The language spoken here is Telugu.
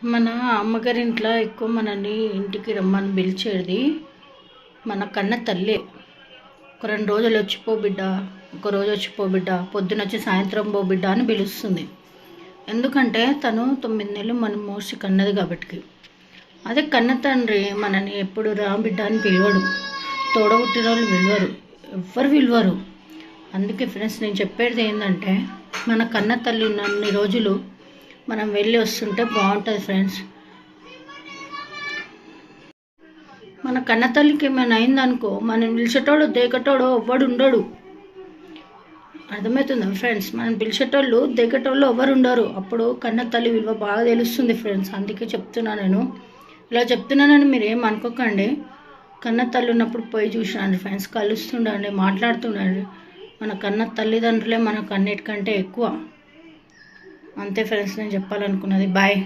మన అమ్మగారి ఇంట్లో ఎక్కువ మనల్ని ఇంటికి రమ్మని పిలిచేది మన కన్న తల్లే. ఒక 2 రోజులు వచ్చిపో బిడ్డ, ఒక రోజు వచ్చిపో బిడ్డ, పొద్దునొచ్చి సాయంత్రం పో బిడ్డ అని పిలుస్తుంది. ఎందుకంటే తను 9 నెలలు మనం మోసి కన్నది కాబట్టి. అదే కన్న తండ్రి మనని ఎప్పుడు రా బిడ్డ అని పిలవడు, తోడబుట్టిన వాళ్ళు పిలవరు, ఎవ్వరు పిలవరు. అందుకే ఫ్రెండ్స్ నేను చెప్పేది ఏంటంటే, మన కన్న తల్లి ఉన్నన్ని రోజులు మనం వెళ్ళి వస్తుంటే బాగుంటుంది ఫ్రెండ్స్. మన కన్న తల్లికి ఏమైనా అయిందనుకో, మనం పిలిచేటోడు దేకటోడు ఎవ్వడు ఉండడు. అర్థమవుతుందా ఫ్రెండ్స్? మనం పిలిచేటోళ్ళు దేకటోళ్ళు ఎవరు ఉండరు. అప్పుడు కన్న తల్లి విలువ బాగా తెలుస్తుంది ఫ్రెండ్స్. అందుకే చెప్తున్నా నేను. ఇలా చెప్తున్నానని మీరు ఏం అనుకోకండి. కన్న తల్లి ఉన్నప్పుడు పోయి చూసినాండి ఫ్రెండ్స్, కలుస్తుండండి, మాట్లాడుతుండండి. మన కన్న తల్లిదండ్రులే మనకు అన్నిటికంటే ఎక్కువ. అంతే ఫ్రెండ్స్ నేను చెప్పాలనుకున్నది. బాయ్.